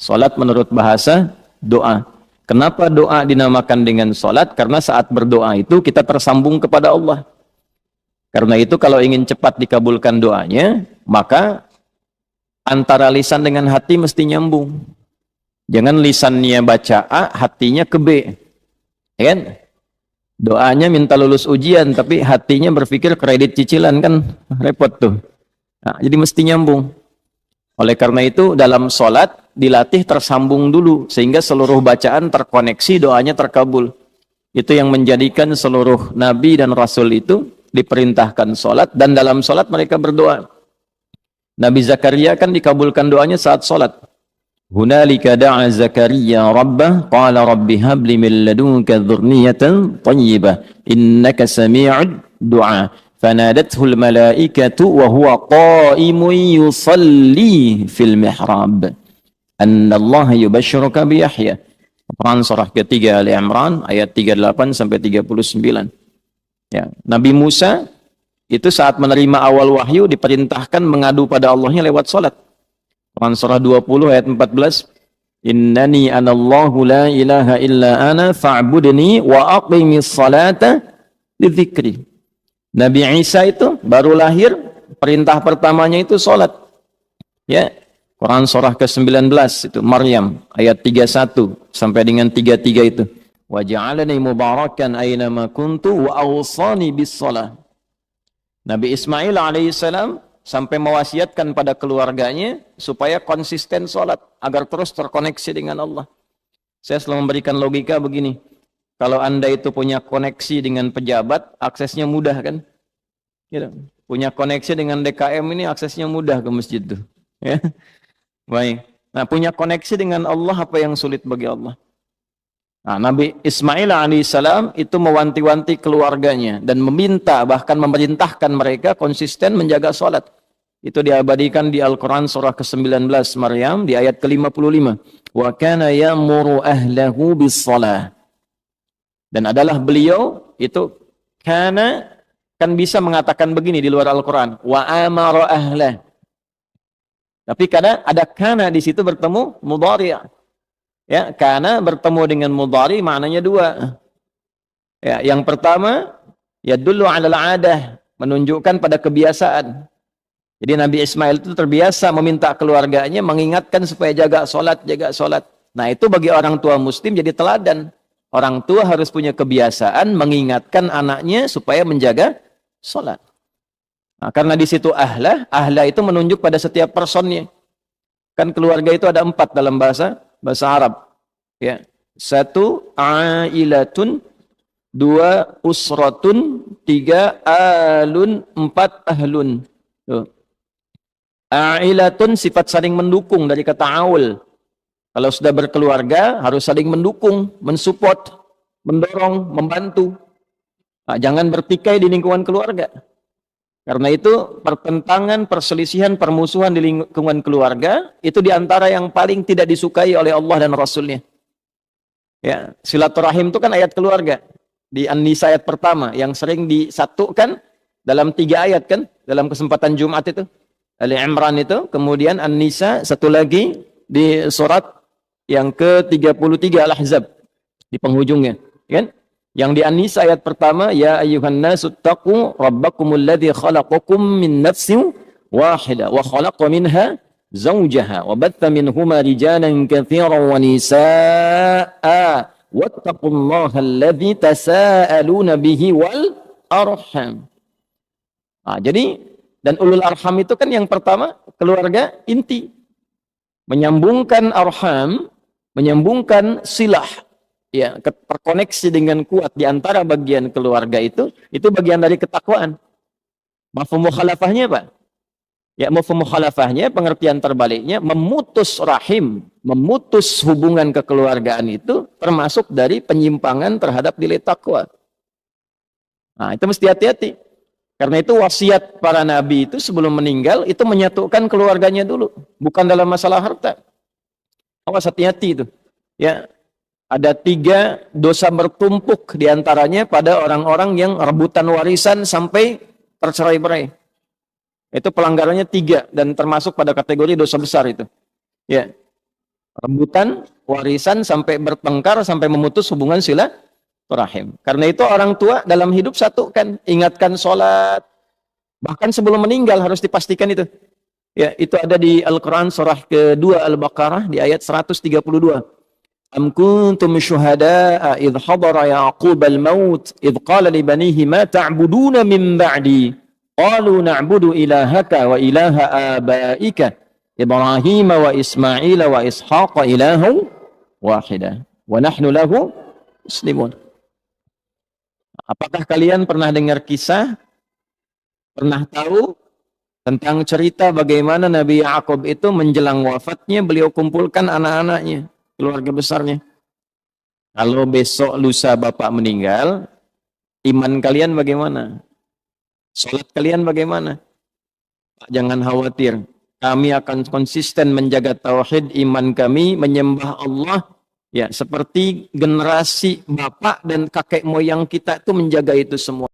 Salat menurut bahasa doa. Kenapa doa dinamakan dengan salat? Karena saat berdoa itu kita tersambung kepada Allah. Karena itu kalau ingin cepat dikabulkan doanya, maka antara lisan dengan hati mesti nyambung. Jangan lisannya baca A, hatinya ke B. Ya kan? Doanya minta lulus ujian, tapi hatinya berpikir kredit cicilan, kan repot tuh. Nah, jadi mesti nyambung. Oleh karena itu dalam sholat dilatih tersambung dulu, sehingga seluruh bacaan terkoneksi, doanya terkabul. Itu yang menjadikan seluruh nabi dan rasul itu diperintahkan sholat, dan dalam sholat mereka berdoa. Nabi Zakaria kan dikabulkan doanya saat sholat. Hunalika da'a Zakaria rabbah qala rabbi habli min ladunka dzurriyyatan thayyibah innaka sami'ud du'a fanadathul malaikatu wa huwa qa'imun yusalli fil mihrab anna Allah yubashshiruka bi Yahya. Quran surah ketiga Ali Imran ayat 38 sampai 39. Ya, Nabi Musa itu saat menerima awal wahyu diperintahkan mengadu pada Allahnya lewat salat. Quran surah 20 ayat 14. Innani anallahu la ilaha illa ana fa'budni wa aqimis salata lidzikri. Nabi Isa itu baru lahir, perintah pertamanya itu salat. Ya. Quran surah ke-19 itu Maryam ayat 31 sampai dengan 33 itu. Wa ja'alani mubarakan aina ma kuntu wa awsani bis shalah. Nabi Ismail alaihissalam sampai mewasiatkan pada keluarganya supaya konsisten sholat agar terus terkoneksi dengan Allah. Saya selalu memberikan logika begini, kalau Anda itu punya koneksi dengan pejabat, aksesnya mudah kan? Gitu. Punya koneksi dengan DKM ini aksesnya mudah ke masjid itu. Ya. Baik. Nah, punya koneksi dengan Allah apa yang sulit bagi Allah? Nah, Nabi Ismail alaihissalam itu mewanti-wanti keluarganya dan meminta, bahkan memerintahkan mereka konsisten menjaga sholat. Itu diabadikan di Al-Quran surah ke-19 Maryam di ayat ke-55. Wa kana ya'muru ahlahu bis-shalah. Dan adalah beliau itu kana kan bisa mengatakan begini di luar Al-Quran. Wa amara ahlah. Tapi kadang ada kana di situ bertemu mudhari'. Ya, karena bertemu dengan mudhari maknanya dua. Ya, yang pertama ya dulu 'alal 'adah, menunjukkan pada kebiasaan. Jadi Nabi Ismail itu terbiasa meminta keluarganya mengingatkan supaya jaga sholat, jaga sholat. Nah, itu bagi orang tua muslim jadi teladan. Orang tua harus punya kebiasaan mengingatkan anaknya supaya menjaga sholat. Nah, karena di situ ahlah itu menunjuk pada setiap personnya. Kan keluarga itu ada 4 dalam bahasa Arab. Ya. 1 ailatun, 2 usratun, 3 alun, 4 ahlun. Tuh. Ailatun sifat saling mendukung dari kata aul. Kalau sudah berkeluarga harus saling mendukung, mensupport, mendorong, membantu. Nah, jangan bertikai di lingkungan keluarga. Karena itu pertentangan, perselisihan, permusuhan di lingkungan keluarga itu diantara yang paling tidak disukai oleh Allah dan Rasulnya. Ya, silaturahim itu kan ayat keluarga di An-Nisa ayat pertama yang sering disatukan dalam 3 ayat kan dalam kesempatan Jumat itu. Ali Imran itu, kemudian An-Nisa, satu lagi di surat yang ke-33 Al-Ahzab di penghujungnya, kan? Yang di An-Nisa ayat pertama, ya ayyuhan nasu taqu rabbakumul ladzi khalaqakum min nafsin wahidah wa khalaqa minha zawjaha wa batta minhuma rijalan katsiran wa nisaa'a wattaqullaha alladzi tasaaluna bihi wal arham. Nah, jadi dan ulul arham itu kan yang pertama keluarga inti. Menyambungkan arham, menyambungkan silah. Ya, terkoneksi dengan kuat di antara bagian keluarga itu bagian dari ketakwaan. Mafhum mukhalafahnya apa? Ya, mafhum mukhalafahnya, pengertian terbaliknya, memutus rahim, memutus hubungan kekeluargaan itu termasuk dari penyimpangan terhadap nilai takwa. Nah, itu mesti hati-hati. Karena itu wasiat para nabi itu sebelum meninggal itu menyatukan keluarganya dulu, bukan dalam masalah harta. Awas, hati-hati itu. Ya, ada 3 dosa bertumpuk diantaranya pada orang-orang yang rebutan warisan sampai tercerai-berai. Itu pelanggarannya 3 dan termasuk pada kategori dosa besar itu. Ya. rebutan warisan sampai bertengkar sampai memutus hubungan silaturahim. Karena itu orang tua dalam hidup satukan, ingatkan sholat, bahkan sebelum meninggal harus dipastikan itu. Ya, itu ada di Al-Quran surah kedua Al-Baqarah di ayat 132. Am kuntum syuhada'a idh hadara Ya'qub al-maut idh qala li banihi ma ta'buduna min ba'di qalu na'budu ilahaka wa ilaha abaika Ibrahim wa Ismail wa Ishaq ilahu wahida wa nahnu lahu muslimun. Apakah kalian pernah dengar kisah, pernah tahu tentang cerita bagaimana Nabi Ya'qub itu menjelang wafatnya beliau kumpulkan anak-anaknya, keluarga besarnya. Kalau besok lusa bapak meninggal, iman kalian bagaimana? Salat kalian bagaimana? Jangan khawatir, kami akan konsisten menjaga tauhid iman kami, menyembah Allah ya seperti generasi bapak dan kakek moyang kita itu menjaga itu semua.